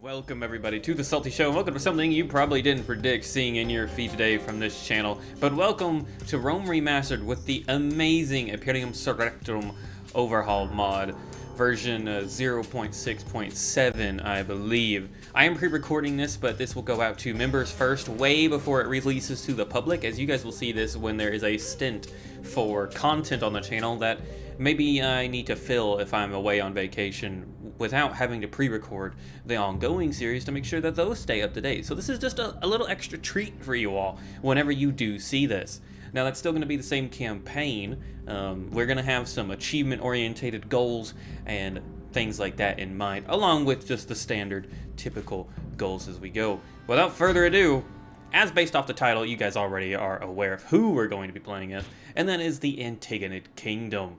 Welcome everybody to the SaltyYShow, and welcome to something you probably didn't predict seeing in your feed today from this channel. But welcome to Rome Remastered with the amazing Imperium Surrectum overhaul mod, version 0.6.7, I believe. I am pre-recording this, but this will go out to members first, way before it releases to the public, as you guys will see this when there is a stint for content on the channel that maybe I need to fill if I'm away on vacation without having to pre-record the ongoing series to make sure that those stay up to date. So this is just a little extra treat for you all whenever you do see this. Now that's still going to be the same campaign. We're going to have some achievement-orientated goals and things like that in mind, along with just the standard, typical goals as we go. Without further ado, as based off the title, you guys already are aware of who we're going to be playing as, and that is the Antigonid Kingdom.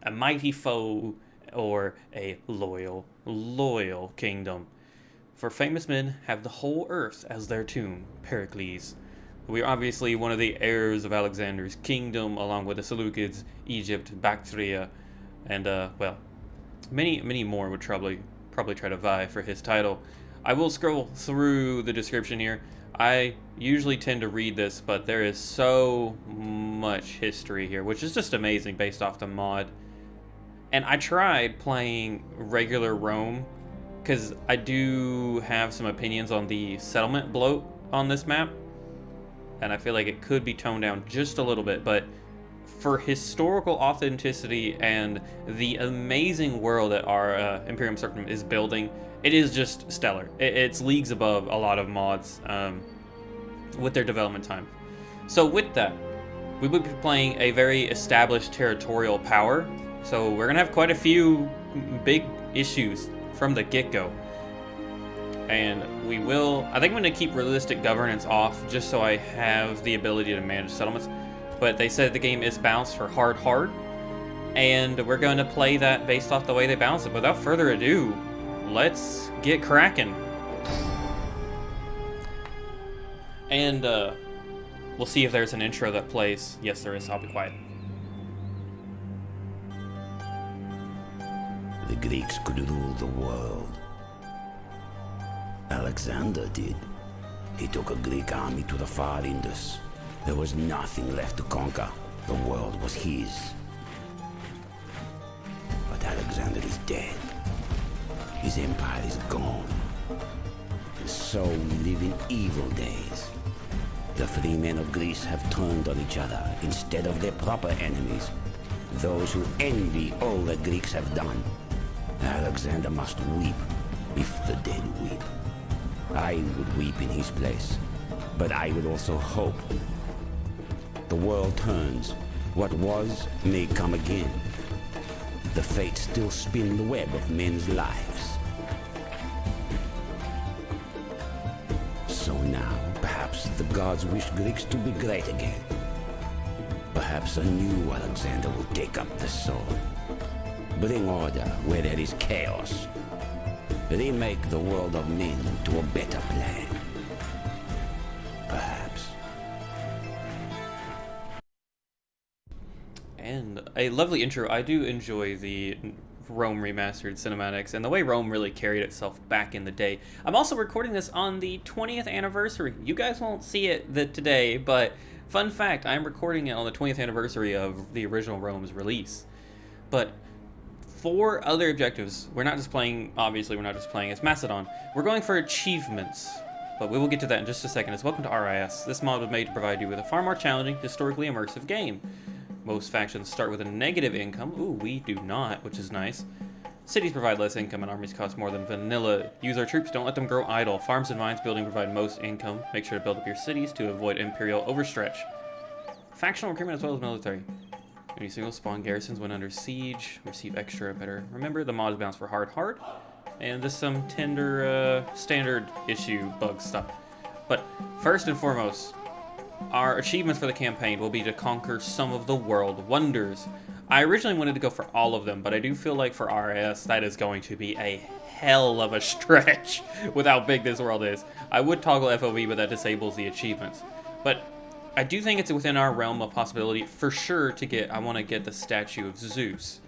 A mighty foe or a loyal kingdom. For famous men have the whole earth as their tomb, Pericles. We are obviously one of the heirs of Alexander's kingdom, along with the Seleucids, Egypt, Bactria, and well, many more would probably try to vie for his title. I will scroll through the description here. I usually tend to read this, but there is so much history here, which is just amazing based off the mod. And I tried playing regular Rome, because I do have some opinions on the settlement bloat on this map, and I feel like it could be toned down just a little bit, but for historical authenticity and the amazing world that our Imperium Surrectum is building, it is just stellar. It's leagues above a lot of mods with their development time. So with that, we will be playing a very established territorial power. So we're going to have quite a few big issues from the get-go. And we will, I think I'm going to keep realistic governance off just so I have the ability to manage settlements. But they said the game is balanced for hard. And we're going to play that based off the way they balance it. Without further ado, let's get cracking. And we'll see if there's an intro that plays. Yes, there is. I'll be quiet. The Greeks could rule the world. Alexander did. He took a Greek army to the far Indus. There was nothing left to conquer. The world was his. But Alexander is dead. His empire is gone. And so we live in evil days. The free men of Greece have turned on each other instead of their proper enemies, those who envy all that Greeks have done. Alexander must weep if the dead weep. I would weep in his place, but I would also hope. The world turns. What was may come again. The fates still spin the web of men's lives. So now, perhaps the gods wish Greeks to be great again. Perhaps a new Alexander will take up the sword. Bring order where there is chaos. Remake the world of men to a better plan. Perhaps. And a lovely intro. I do enjoy the Rome Remastered cinematics and the way Rome really carried itself back in the day. I'm also recording this on the 20th anniversary. You guys won't see it today, but fun fact, I'm recording it on the 20th anniversary of the original Rome's release. But for other objectives, we're not just playing as Macedon. We're going for achievements, but we will get to that in just a second. Welcome to RIS. This mod was made to provide you with a far more challenging, historically immersive game. Most factions start with a negative income. Ooh, we do not, which is nice. Cities provide less income and armies cost more than vanilla. Use our troops, don't let them grow idle. Farms and mines building provide most income. Make sure to build up your cities to avoid imperial overstretch. Factional recruitment as well as military. Any single spawn garrisons when under siege receive extra better. Remember, the mod is balanced for hard, and this some tender standard issue bug stuff. But first and foremost, our achievements for the campaign will be to conquer some of the world wonders. I originally wanted to go for all of them, but I do feel like for RS that is going to be a hell of a stretch with how big this world is. I would toggle FOV, but that disables the achievements. But I do think it's within our realm of possibility for sure to get, I want to get the statue of Zeus,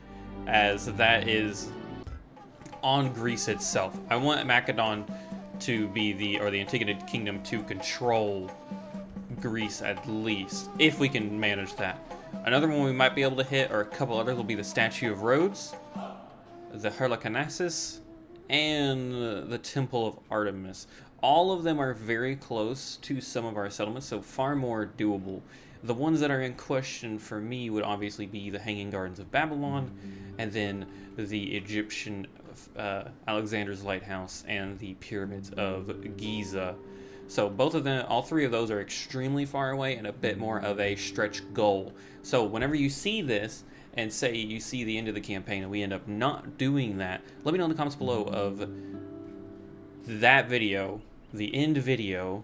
as that is on Greece itself. I want Macedon to be the Antigonid kingdom to control Greece at least, if we can manage that. Another one we might be able to hit, or a couple others, will be the statue of Rhodes, the Halicarnassus, and the Temple of Artemis. All of them are very close to some of our settlements, so far more doable. The ones that are in question for me would obviously be the Hanging Gardens of Babylon, and then the Egyptian Alexander's Lighthouse, and the Pyramids of Giza. So both of them, all three of those are extremely far away and a bit more of a stretch goal. So whenever you see this, and say you see the end of the campaign and we end up not doing that, let me know in the comments below of that video, the end video,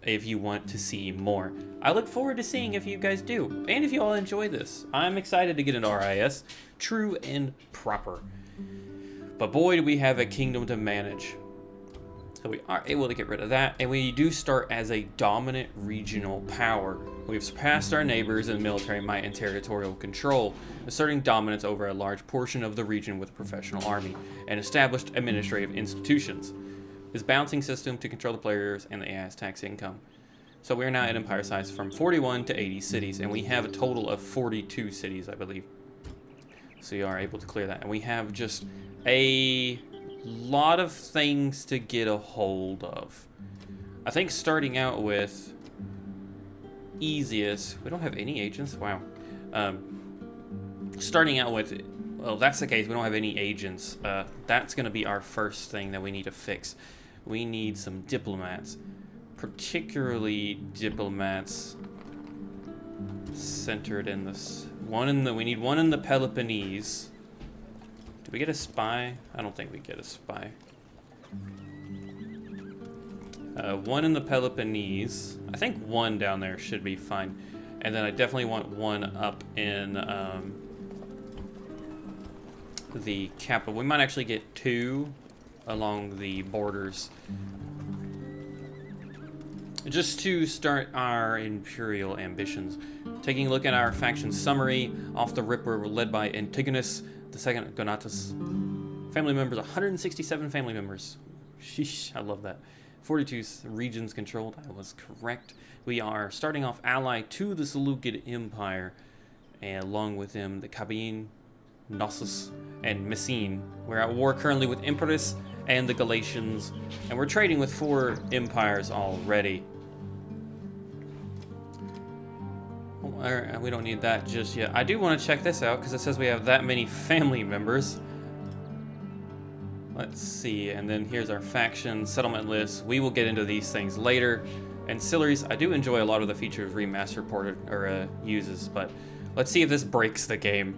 if you want to see more. I look forward to seeing if you guys do, and if you all enjoy this. I'm excited to get into RIS, true and proper. But boy, do we have a kingdom to manage. So we are able to get rid of that, and we do start as a dominant regional power. We've surpassed our neighbors in military might and territorial control, asserting dominance over a large portion of the region with a professional army, and established administrative institutions. This balancing system to control the players and the AI's tax income. So we are now at empire size from 41 to 80 cities, and we have a total of 42 cities, I believe. So you are able to clear that. And we have just a lot of things to get a hold of. I think starting out with easiest, we don't have any agents, wow. Starting out with, well, that's the case, we don't have any agents. That's going to be our first thing that we need to fix. We need some diplomats, particularly diplomats centered in this we need one in the Peloponnese. Do we get a spy? I don't think we get a spy. One in the Peloponnese. I think one down there should be fine. And then I definitely want one up in the capital. We might actually get two along the borders, just to start our imperial ambitions. Taking a look at our faction summary, off the rip, we're led by Antigonid, the second Gonatus. Family members, 167 family members. Sheesh, I love that. 42 regions controlled, I was correct. We are starting off allied to the Seleucid Empire, and along with them, the Cabine, Knossos, and Messene. We're at war currently with Empress and the Galatians, and we're trading with 4 empires already. We don't need that just yet. I do want to check this out because it says we have that many family members. Let's see, and then here's our faction settlement list. We will get into these things later. Ancillaries, I do enjoy a lot of the features Remastered ported or uses, but let's see if this breaks the game.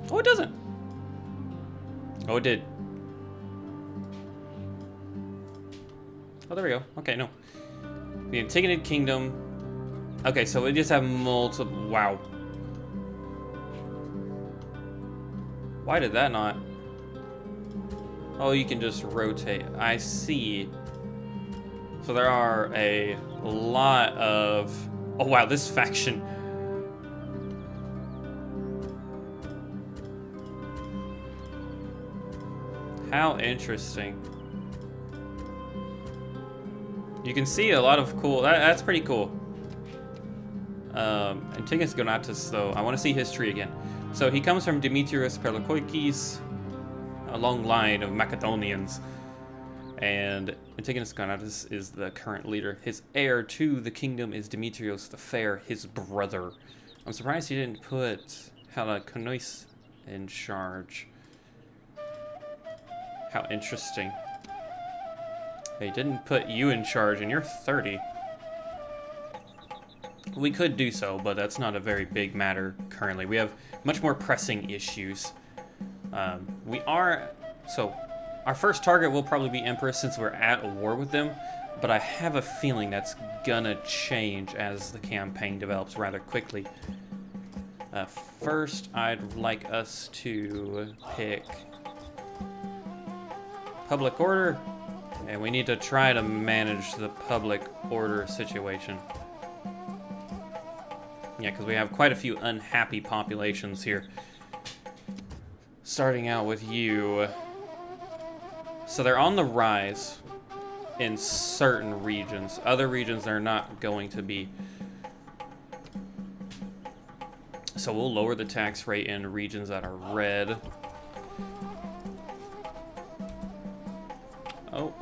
Oh, it doesn't. Oh, it did. Oh, there we go. Okay, no. The Antigonid Kingdom. Okay, so we just have multiple. Wow. Why did that not? Oh, you can just rotate. I see. So there are a lot of. Oh, wow, this faction. How interesting. You can see a lot of cool. That's pretty cool. Antigonid Gonatus, though, I want to see history again. So he comes from Demetrius Perlokoikis, a long line of Macedonians, and Antigonid Gonatus is the current leader. His heir to the kingdom is Demetrius the Fair, his brother. I'm surprised he didn't put Halicarnassus in charge. How interesting. They didn't put you in charge, and you're 30. We could do so, but that's not a very big matter currently. We have much more pressing issues. So our first target will probably be Empress since we're at war with them, but I have a feeling that's gonna change as the campaign develops rather quickly. First, I'd like us to pick public order, and we need to try to manage the public order situation. Yeah, because we have quite a few unhappy populations here. Starting out with you. So they're on the rise in certain regions. Other regions they're not going to be. So we'll lower the tax rate in regions that are red. Oh.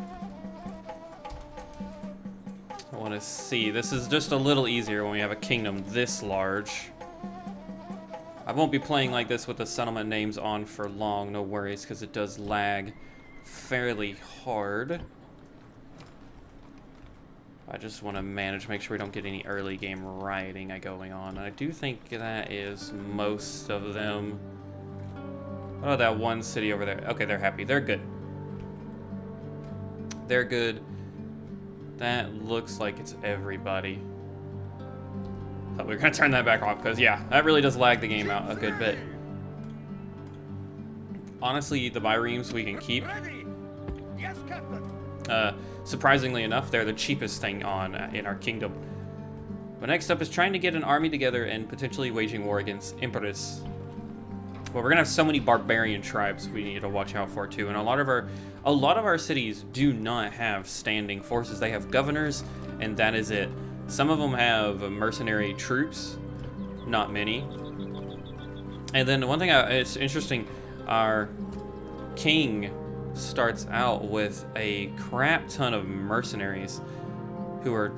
I want to see. This is just a little easier when we have a kingdom this large. I won't be playing like this with the settlement names on for long, no worries, because it does lag fairly hard. I just want to make sure we don't get any early game rioting going on. I do think that is most of them. Oh, that one city over there. Okay, they're happy. They're good. They're good. That looks like it's everybody. So we're going to turn that back off because, yeah, that really does lag the game out a good bit. Honestly, the biremes we can keep. Yes, Captain. Surprisingly enough, they're the cheapest thing on in our kingdom. But next up is trying to get an army together and potentially waging war against Empress. Well, we're gonna have so many barbarian tribes we need to watch out for too, and a lot of our cities do not have standing forces. They have governors, and that is it. Some of them have mercenary troops, not many. And then one thing it's interesting, our king starts out with a crap ton of mercenaries who are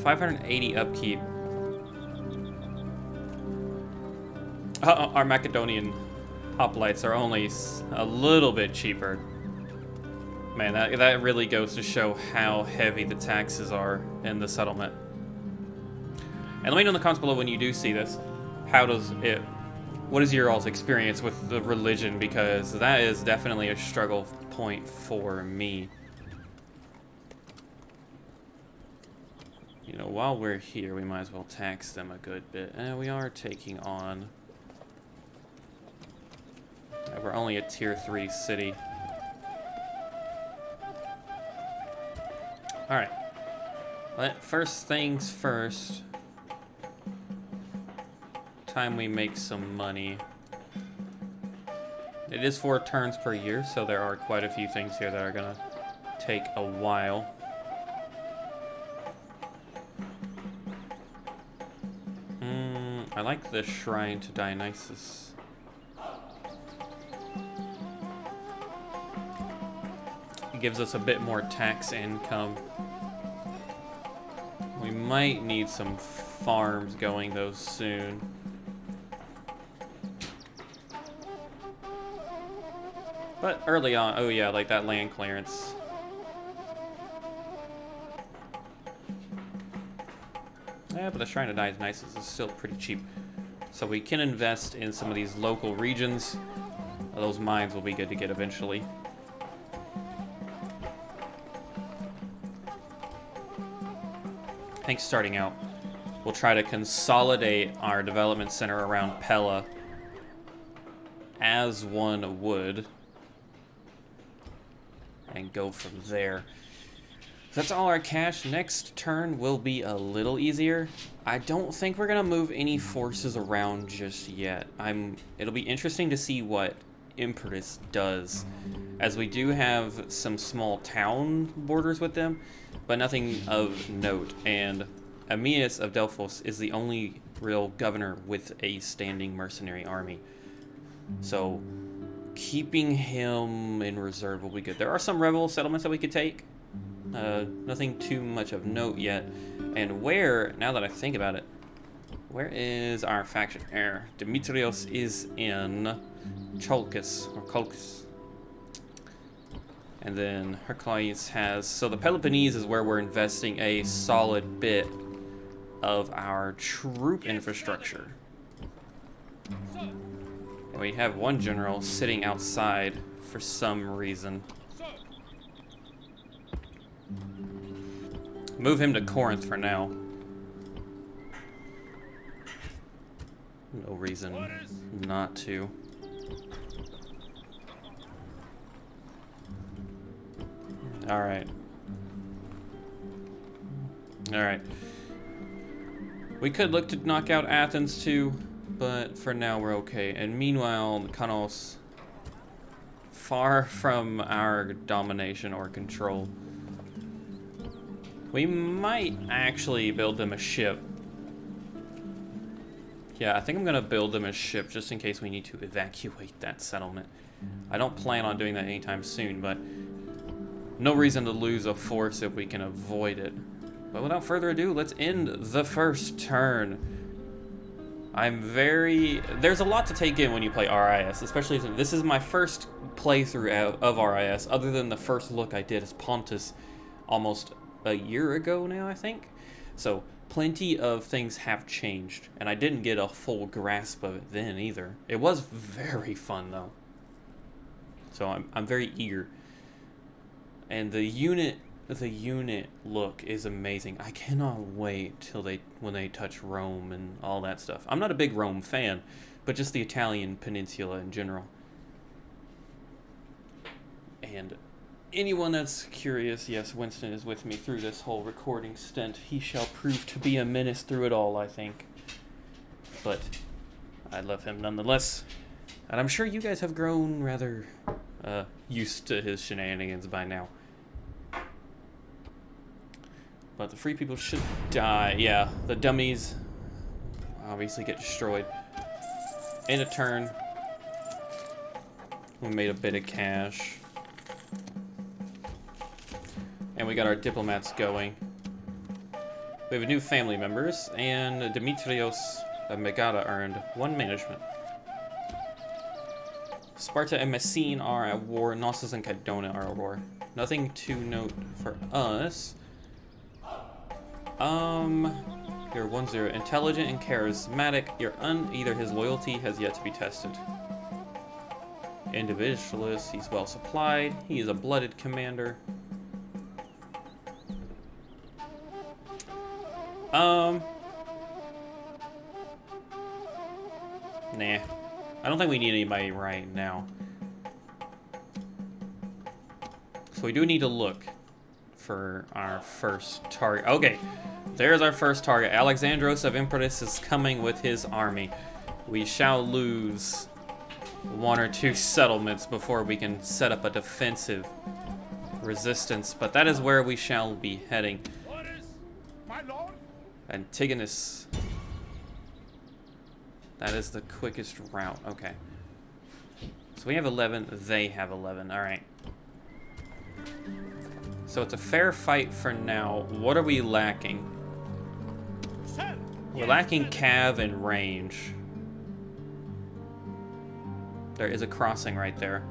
580 upkeep. Our Macedonian hoplites are only a little bit cheaper. Man, that really goes to show how heavy the taxes are in the settlement. And let me know in the comments below when you do see this. What is your all's experience with the religion? Because that is definitely a struggle point for me. You know, while we're here, we might as well tax them a good bit. And we are taking on... we're only a tier 3 city. Alright. First things first. Time we make some money. It is 4 turns per year, so there are quite a few things here that are gonna take a while. I like the shrine to Dionysus. It gives us a bit more tax income. We might need some farms going though soon. But early on, oh yeah, like that land clearance. Yeah, but the Shrine of Dionysus is still pretty cheap. So we can invest in some of these local regions. Those mines will be good to get eventually. I think starting out, we'll try to consolidate our development center around Pella as one would. And go from there. That's all our cash. Next turn will be a little easier. I don't think we're gonna move any forces around just yet. It'll be interesting to see what Empress does, as we do have some small town borders with them, but nothing of note. And Aeneas of Delphos is the only real governor with a standing mercenary army. So keeping him in reserve will be good. There are some rebel settlements that we could take. Nothing too much of note yet. And now that I think about it, where is our faction heir? Demetrios is in Chalkis, or Colchis. And then Heracles has... So the Peloponnese is where we're investing a solid bit of our troop infrastructure. And we have one general sitting outside for some reason. Move him to Corinth for now. No reason not to. Alright. Alright. We could look to knock out Athens too, but for now we're okay. And meanwhile, Mykonos far from our domination or control. We might actually build them a ship. Yeah, I think I'm gonna build them a ship just in case we need to evacuate that settlement. I don't plan on doing that anytime soon, but no reason to lose a force if we can avoid it. But without further ado, let's end the first turn. There's a lot to take in when you play RIS, especially since this is my first playthrough of RIS, other than the first look I did as Pontus almost a year ago now, I think. So plenty of things have changed, and I didn't get a full grasp of it then either. It was very fun though. So I'm very eager. And the unit look is amazing. I cannot wait till when they touch Rome and all that stuff. I'm not a big Rome fan, but just the Italian peninsula in general. And anyone that's curious, yes, Winston is with me through this whole recording stint. He shall prove to be a menace through it all, I think. But I love him nonetheless. And I'm sure you guys have grown rather used to his shenanigans by now. But the free people should die. Yeah, the dummies obviously get destroyed. In a turn, we made a bit of cash. And we got our diplomats going. We have new family members, and Demetrios Megara earned 1 management. Sparta and Messene are at war. Knossos and Cadona are at war. Nothing to note for us. You're 1-0. Intelligent and charismatic. Either his loyalty has yet to be tested. Individualist. He's well supplied. He is a blooded commander. Nah. I don't think we need anybody right now. So we do need to look for our first target. Okay, there's our first target. Alexandros of Empress is coming with his army. We shall lose 1 or 2 settlements before we can set up a defensive resistance, but that is where we shall be heading. Orders, my lord. Antigonid. That is the quickest route. Okay. So we have 11. They have 11. All right. So it's a fair fight for now. What are we lacking? Sir, We're lacking cav and range. There is a crossing right there.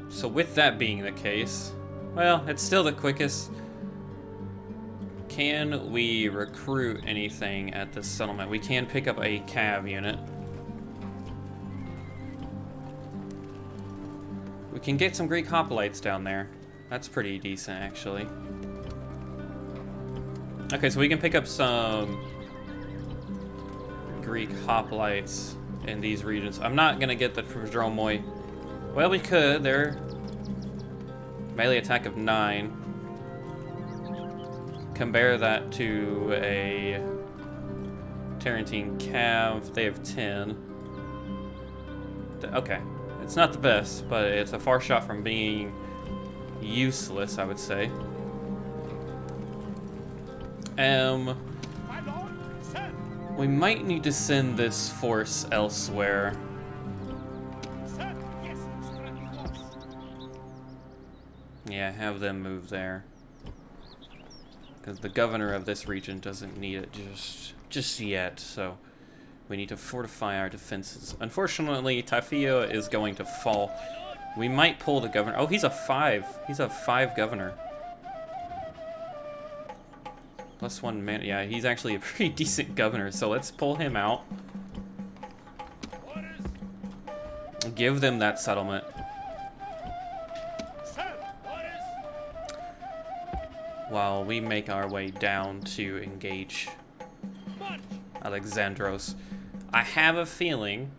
So with that being the case, well, it's still the quickest. Can we recruit anything at this settlement? We can pick up a cav unit. We can get some Greek hoplites down there. That's pretty decent, actually. Okay, so we can pick up some Greek hoplites in these regions. I'm not gonna get the Prodromoi. Well, we could. They're melee attack of 9. Compare that to a Tarentine Cav. They have 10. Okay. It's not the best, but it's a far shot from being useless, I would say. my lord. Sir, We might need to send this force elsewhere. sir, yes, striking force. Yeah, have them move there. Because the governor of this region doesn't need it just yet, so we need to fortify our defenses. Unfortunately, Typhia is going to fall. We might pull the governor. Oh, he's a 5. He's a 5 governor. +1 man. Yeah, he's actually a pretty decent governor, so let's pull him out. Orders, Give them that settlement. sir, orders. While we make our way down to engage March. Alexandros. I have a feeling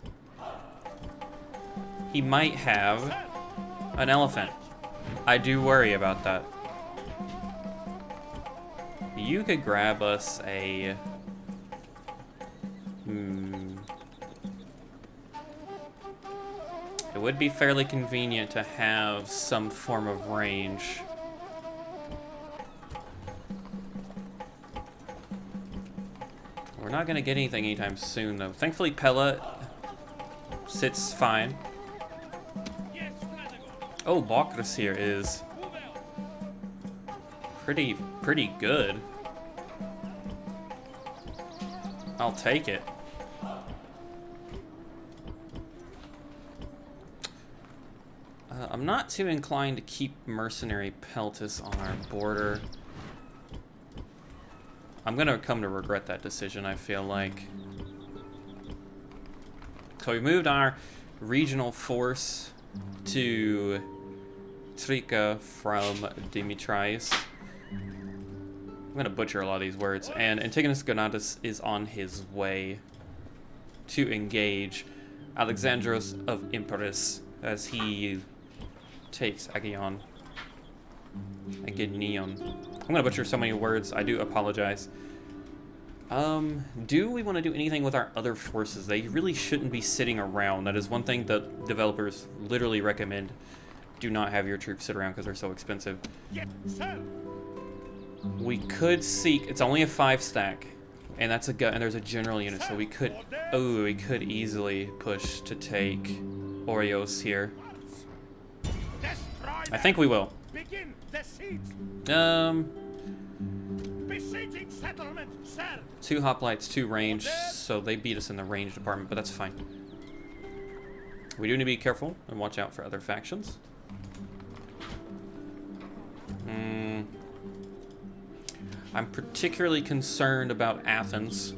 he might have an elephant. I do worry about that. You could grab us a It would be fairly convenient to have some form of range. We're not gonna get anything anytime soon, though. Thankfully, Pella sits fine. Oh, Bacchus here is pretty good. I'll take it. I'm not too inclined to keep mercenary Peltis on our border. I'm gonna come to regret that decision, I feel like. So we moved our regional force to Trika from Dimitris. I'm gonna butcher a lot of these words. And Antigonid is on his way to engage Alexandros of Imperis as he takes Agnion. I'm gonna butcher so many words, I do apologize. Do we want to do anything with our other forces? They really shouldn't be sitting around. That is one thing that developers literally recommend. Do not have your troops sit around because they're so expensive. Yes, sir. We could seek, it's only a 5 stack, and that's a and there's a general unit, so we could, oh, we could easily push to take Oreos here. I think we will. Begin the siege. Besieging settlement, sir. 2 hoplites, 2 range, so they beat us in the range department, but that's fine. We do need to be careful and watch out for other factions. I'm particularly concerned about Athens.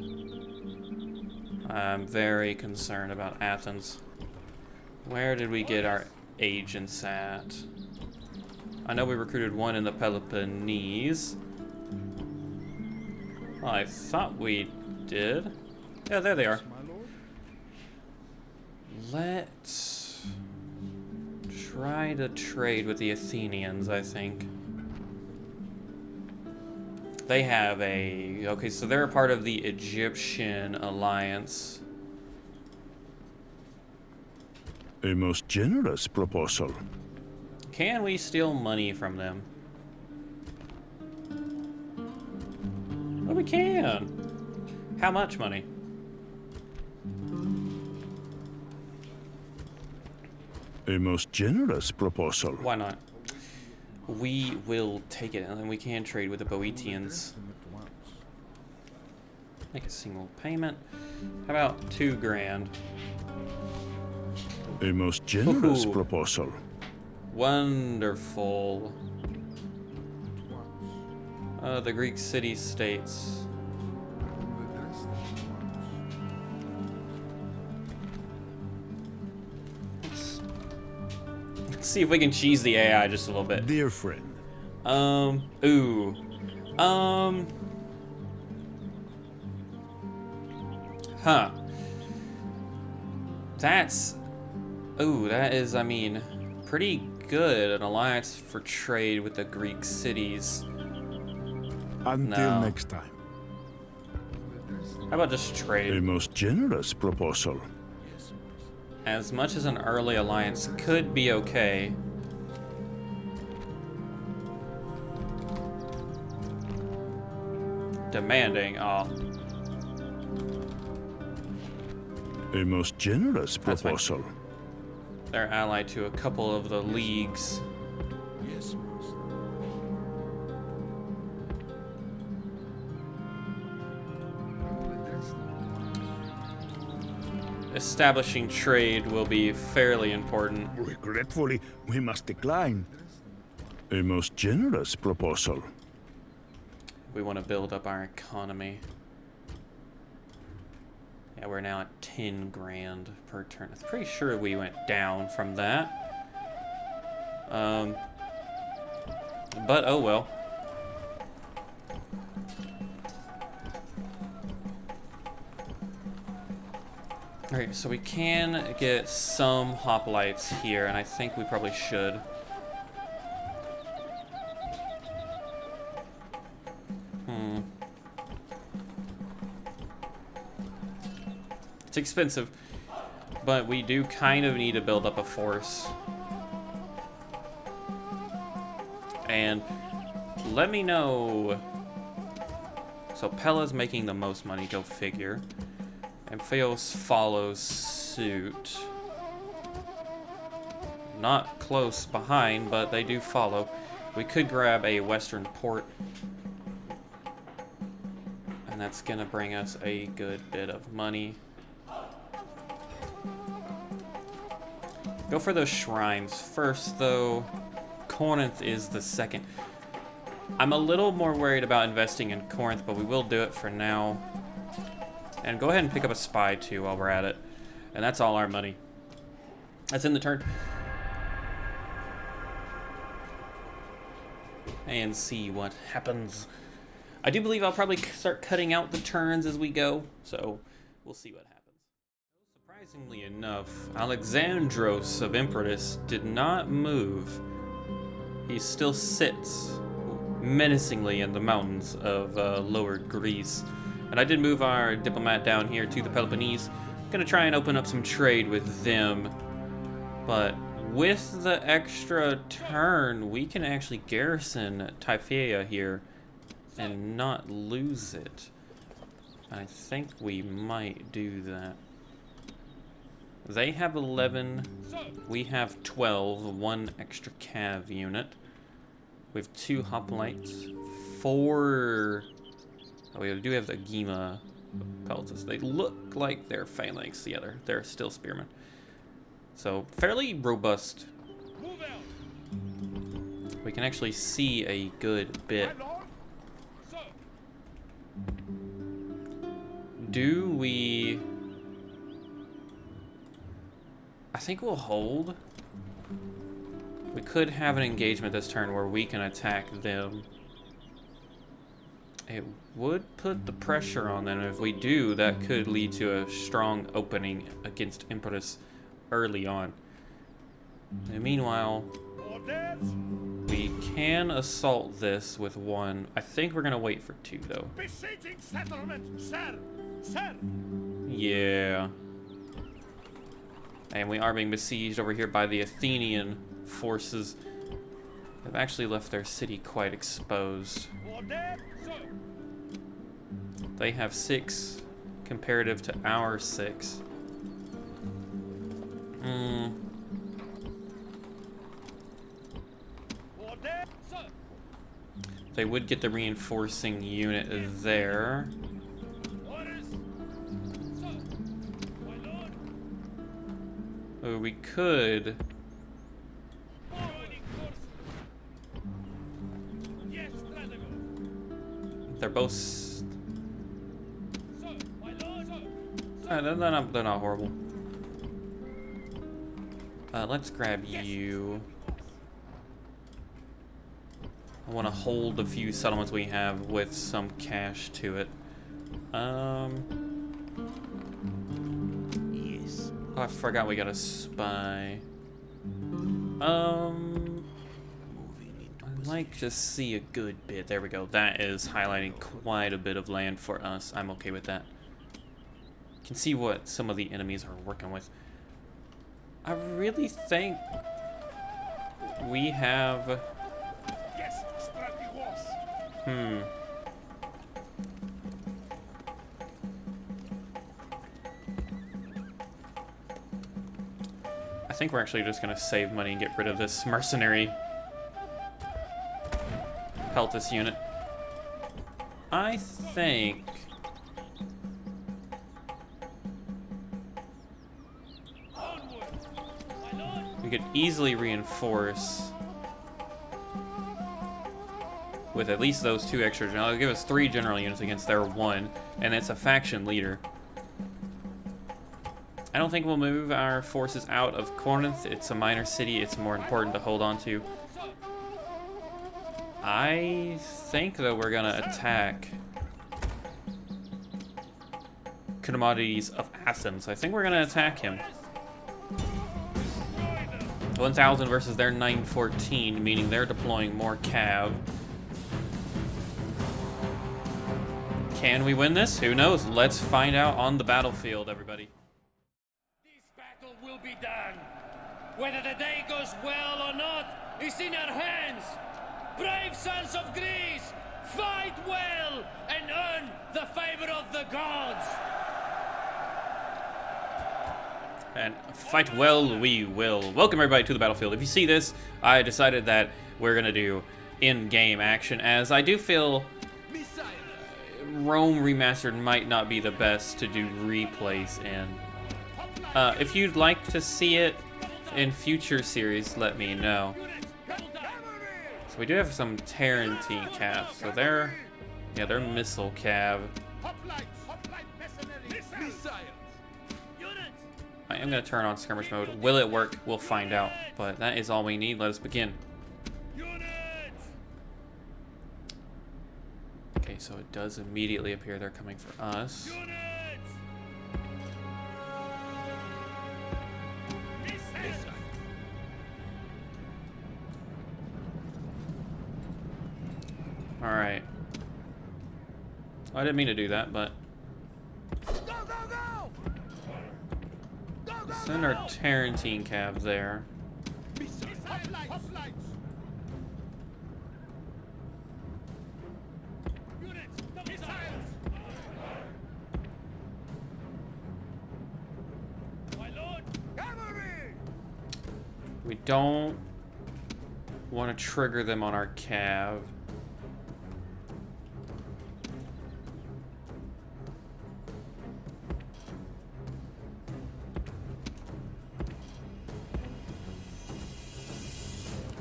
I'm very concerned about Athens. Where did we get our agents at? I know we recruited 1 in the Peloponnese. Well, I thought we did. Yeah, there they are. Let's try to trade with the Athenians, I think. They have a... Okay, so they're a part of the Egyptian alliance. A most generous proposal. Can we steal money from them? Well, we can. How much money? A most generous proposal. Why not? We will take it, and then we can trade with the Boeotians. Make a single payment. How about 2 grand? A most generous Ooh. proposal. Wonderful. The Greek city-states. Let's see if we can cheese the AI just a little bit. Dear friend. Ooh. Huh. That's... Ooh, that is, I mean, pretty good. An alliance for trade with the Greek cities. Until No. next time. How about just A trade? most generous proposal. As much as an early alliance could be okay. Demanding, oh. A most generous That's fine. proposal. They're allied to a couple of the leagues. Yes, master. Establishing trade will be fairly important. Regretfully, we must decline. A most generous proposal. We want to build up our economy. Yeah, we're now at 10 grand per turn. I'm pretty sure we went down from that. But oh well. Alright, so we can get some hoplites here, and I think we probably should. expensive, but we do kind of need to build up a force. And let me know. So Pella's making the most money, go figure. And Pharos follows suit. Not close behind, but they do follow. We could grab a western port. And that's gonna bring us a good bit of money. Go for those shrines first, though. Corinth is the second. I'm a little more worried about investing in Corinth, but we will do it for now. And go ahead and pick up a spy, too, while we're at it. And that's all our money. That's in the turn. And see what happens. I do believe I'll probably start cutting out the turns as we go, so we'll see what happens. Surprisingly enough, Alexandros of Imperatus did not move. He still sits menacingly in the mountains of lower Greece. And I did move our diplomat down here to the Peloponnese. Gonna try and open up some trade with them. But with the extra turn, we can actually garrison Typhaea here and not lose it. I think we might do that. They have 11, we have 12, 1 extra cav unit. We have 2 hoplites, 4... Oh, we do have the Gema peltas. They look like they're phalanx, yeah, they're still spearmen. So, fairly robust. We can actually see a good bit. Do we... I think we'll hold. We could have an engagement this turn where we can attack them. It would put the pressure on them. If we do, that could lead to a strong opening against Imperatus early on. And meanwhile, we can assault this with 1. I think we're gonna wait for 2 though. Besieging settlement, sir! Sir! Yeah. And we are being besieged over here by the Athenian forces. They've actually left their city quite exposed. They have 6 comparative to our 6. They would get the reinforcing unit there. Or we could... They're both... They're not horrible. Let's grab you. I want to hold a few settlements we have with some cash to it. Yes. Oh, I forgot we got a spy. I'd like to see a good bit. There we go. That is highlighting quite a bit of land for us. I'm okay with that. Can see what some of the enemies are working with. I really think we have... I think we're actually just going to save money and get rid of this mercenary Peltus unit. I think... we could easily reinforce with at least those 2 extra generals. It'll give us 3 general units against their 1, and it's a faction leader. I don't think we'll move our forces out of Corinth. It's a minor city. It's more important to hold on to. I think, though, we're going to attack Commodities of Athens. I think we're going to attack him. 1,000 versus their 914, meaning they're deploying more cav. Can we win this? Who knows? Let's find out on the battlefield, everybody. to be done. Whether the day goes well or not is in our hands. Brave sons of Greece, fight well and earn the favor of the gods. And fight well we will. Welcome everybody to the battlefield. If you see this, I decided that we're gonna do in-game action, as I do feel Rome Remastered might not be the best to do replays in. If you'd like to see it in future series, let me know. So we do have some Tarantine calves. So they're missile cav. I am going to turn on skirmish mode. Will it work? We'll find out. But that is all we need. Let us begin. Okay, so it does immediately appear they're coming for us. Alright. I didn't mean to do that, but... Send our Tarantine cab there. We don't want to trigger them on our cav.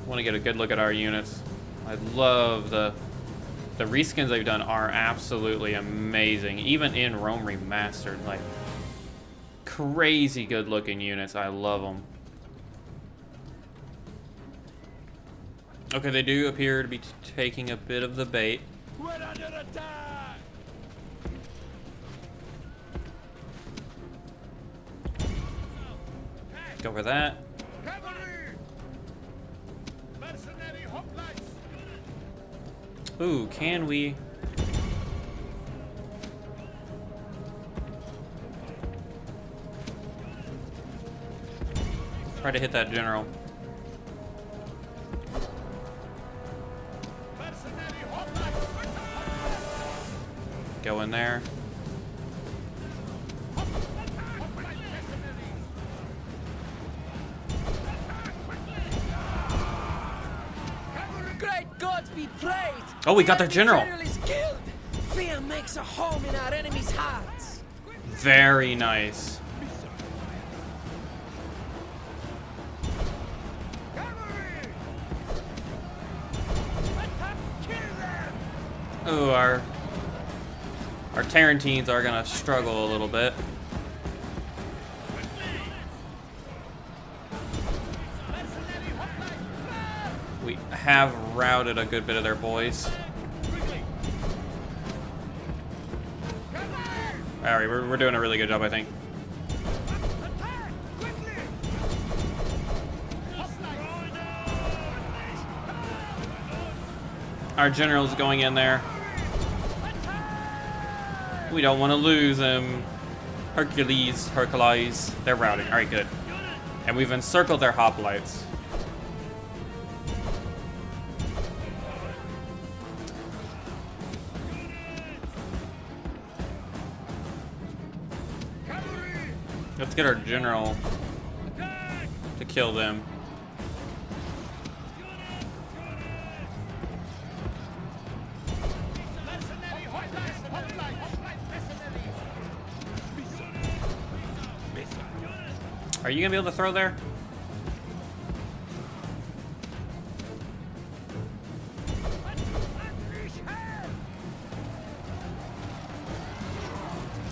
Want to get a good look at our units. I love the reskins they've done are absolutely amazing. Even in Rome Remastered, like crazy good looking units. I love them. Okay, they do appear to be taking a bit of the bait. We're under attack. Go for that. Ooh, can we? Try to hit that general. Go in there. Great gods be praised! Oh, we got their general. Is killed. Fear makes a home in our enemies' hearts. Very nice. Oh, our Tarantines are gonna struggle a little bit. We have routed a good bit of their boys. Alright, we're doing a really good job, I think. Our general's going in there. We don't want to lose him. Hercules, they're routing. Alright, good. And we've encircled their hoplites. Let's get our general to kill them. Are you gonna be able to throw there?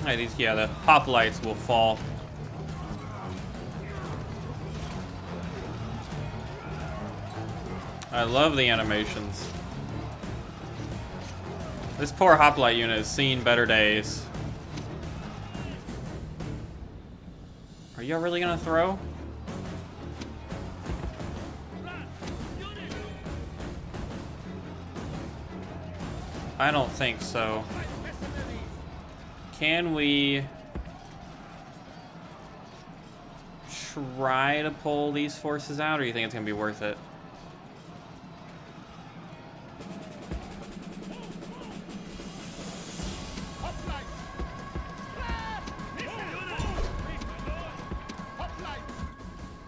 Alright, the hoplites will fall. I love the animations. This poor hoplite unit has seen better days. Are y'all really gonna throw? I don't think so. Can we try to pull these forces out, or do you think it's gonna be worth it?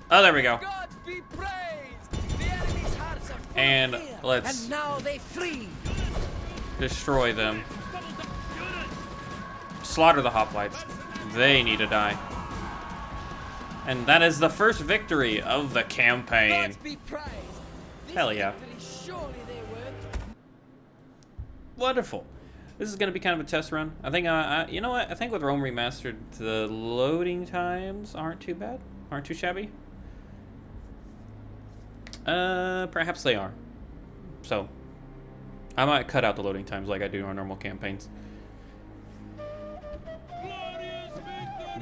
Oh, there we go. God be praised! The enemy's hearts are full And of fear, let's and now they flee. destroy them. Slaughter the hoplites. They need to die. And that is the first victory of the campaign. God be praised! This Hell yeah. victory, surely they were. Wonderful. This is going to be kind of a test run. I think, you know what? I think with Rome Remastered, the loading times aren't too bad. Aren't too shabby. Perhaps they are. So, I might cut out the loading times like I do on normal campaigns.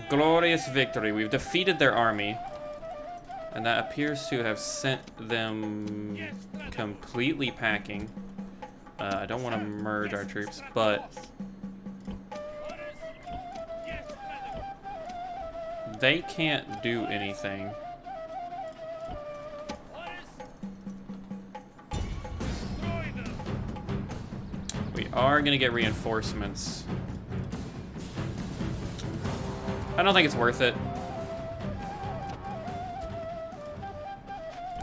Glorious victory. We've defeated their army. And that appears to have sent them completely packing. I don't want to merge our troops, but they can't do anything. We are going to get reinforcements. I don't think it's worth it.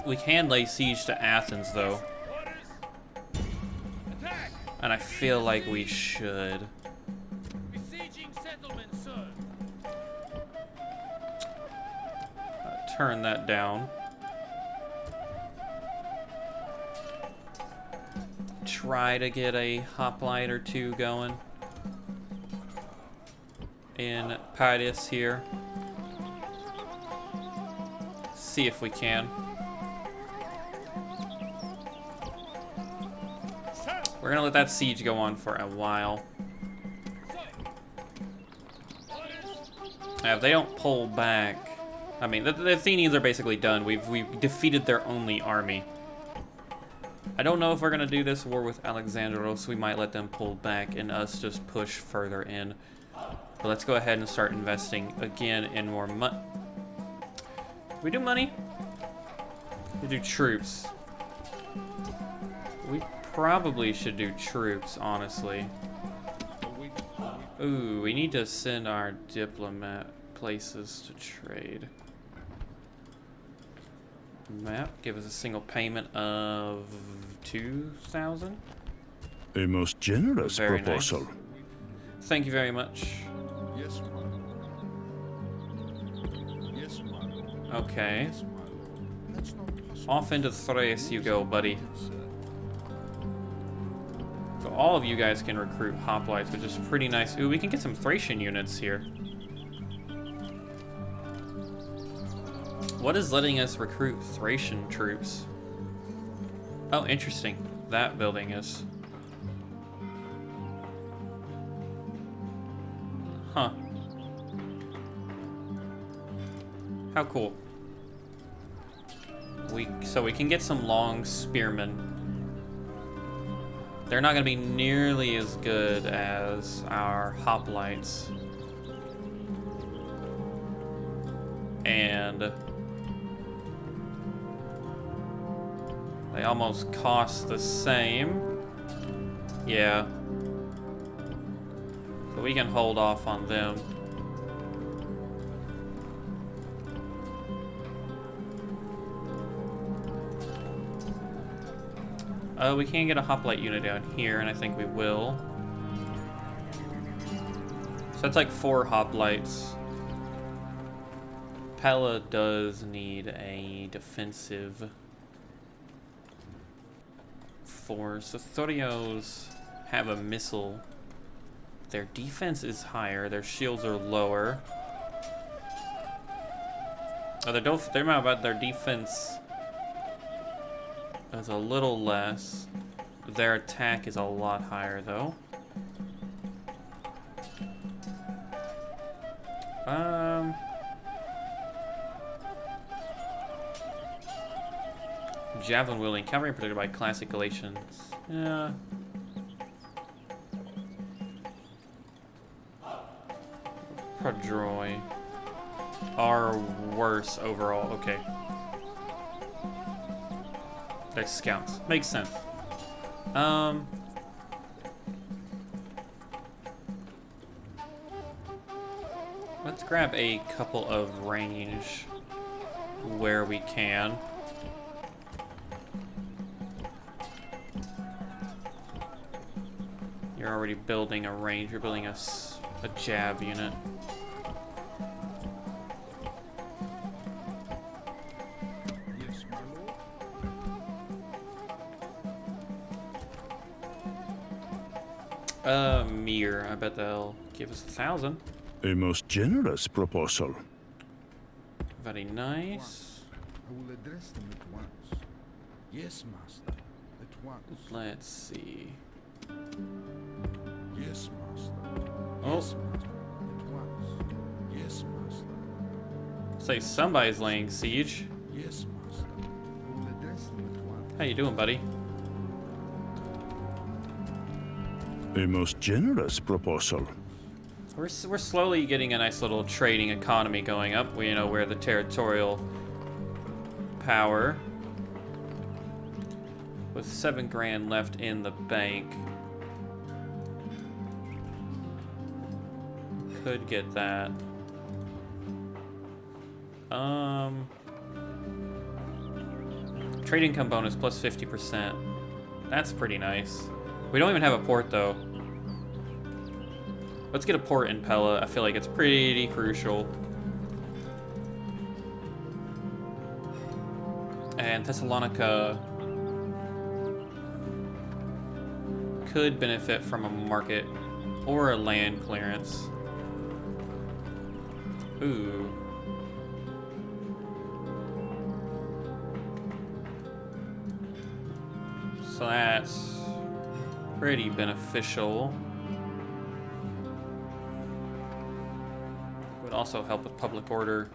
We can lay siege to Athens, though. And I feel like we should. Besieging settlement, sir. Turn that down. Try to get a hoplite or two going in Piraeus here. See if we can. We're gonna let that siege go on for a while. Now, if they don't pull back, I mean, the Athenians are basically done. We've defeated their only army. I don't know if we're gonna do this war with Alexandros. We might let them pull back and us just push further in. But let's go ahead and start investing again in more money. We do money? We do troops. We probably should do troops, honestly. Ooh, we need to send our diplomat places to trade. Map, give us a single payment of 2,000. A most generous Very proposal. nice. Thank you very much. Yes, madam. Yes, madam. Okay. Yes, madam. That's not possible. Off into Thrace you go, buddy. Sir. So all of you guys can recruit hoplites, which is pretty nice. Ooh, we can get some Thracian units here. What is letting us recruit Thracian troops? Oh, interesting. That building is. Huh. How cool. So we can get some long spearmen. They're not going to be nearly as good as our hoplites. And they almost cost the same. Yeah. So we can hold off on them. We can get a hoplite unit down here, and I think we will. So that's like 4 hoplites. Pella does need a defensive force. The Thorios have a missile. Their defense is higher. Their shields are lower. Oh, their defense is a little less. Their attack is a lot higher, though. Javelin wielding cavalry protected by classic Galatians. Yeah. Prodroi. are worse overall. Okay. They're scouts. Makes sense. Let's grab a couple of range where we can. You're already building a range. You're building a jab unit. Yes, my lord. Mir. I bet they'll give us 1,000. A most generous proposal. Very nice. I will address them at once. Yes, master. At once. Let's see. Yes, master. Oh. Yes, master. At once. Yes, master. Say somebody's laying siege. Yes, master. I will address them at once. How you doing, buddy? A most generous proposal. We're slowly getting a nice little trading economy going up. We, you know, we're the territorial power. With 7 grand left in the bank. Could get that. Trade income bonus plus 50%. That's pretty nice. We don't even have a port though. Let's get a port in Pella. I feel like it's pretty crucial. And Thessalonica could benefit from a market or a land clearance. Ooh. So that's pretty beneficial. Would also help with public order.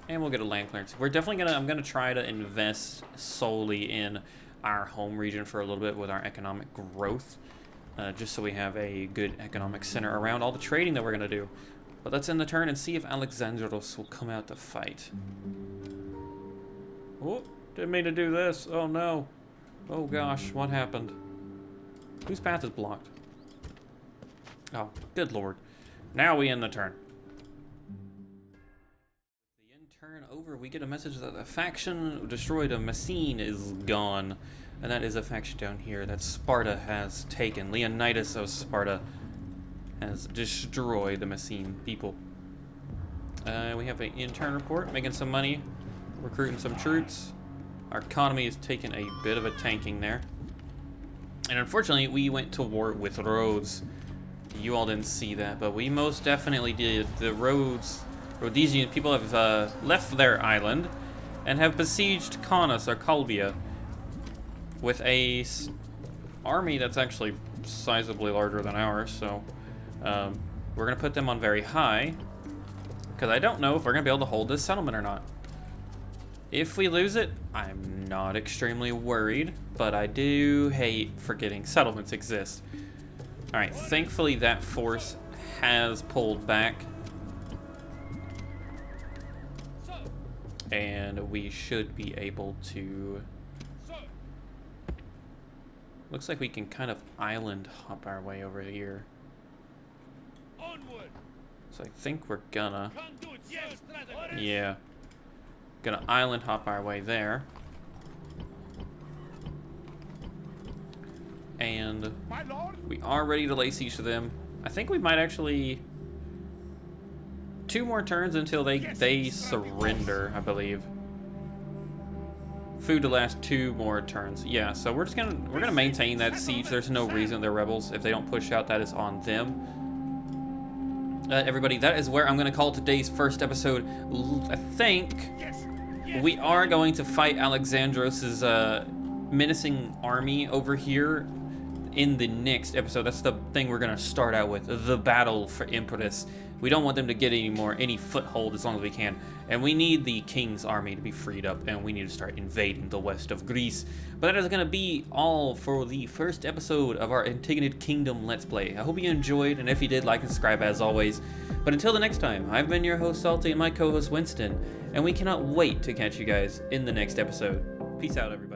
And we'll get a land clearance. We're definitely I'm gonna try to invest solely in our home region for a little bit with our economic growth. Just so we have a good economic center around all the trading that we're gonna do. But let's end the turn and see if Alexandros will come out to fight. Oh, didn't mean to do this. Oh no. Oh gosh, what happened? Whose path is blocked? Oh, good lord. Now we end the turn. The end turn over, we get a message that a faction destroyed a Messene is gone. And that is a faction down here that Sparta has taken. Leonidas of Sparta has destroyed the Messene people. We have an intern report, making some money, recruiting some troops. Our economy has taken a bit of a tanking there. And unfortunately, we went to war with Rhodes. You all didn't see that, but we most definitely did. The Rhodesian people have left their island and have besieged Kaunas, or Calbia, with a army that's actually sizably larger than ours, so we're gonna put them on very high, because I don't know if we're gonna be able to hold this settlement or not. If we lose it, I'm not extremely worried, but I do hate forgetting settlements exist. Alright, thankfully that force has pulled back, and we should be able to... Looks like we can kind of island hop our way over here. Onward. So I think we're gonna... Come to it, yes, brother. Yeah. Gonna island hop our way there. And My lord? we are ready to lay siege to them. I think we might actually... 2 more turns until they surrender, I believe. Food to last 2 more turns. Yeah, so we're gonna maintain that siege. There's no reason they're rebels. If they don't push out, that is on them. Everybody, that is where I'm gonna call today's first episode. I think we are going to fight Alexandros' menacing army over here. in the next episode. That's the thing we're going to start out with, the battle for Empress. We don't want them to get any foothold as long as we can. And we need the king's army to be freed up, and we need to start invading the west of Greece. But that is going to be all for the first episode of our Antigonid Kingdom Let's Play. I hope you enjoyed, and if you did, like and subscribe as always. But until the next time, I've been your host Salty and my co-host Winston, and we cannot wait to catch you guys in the next episode. Peace out, everybody.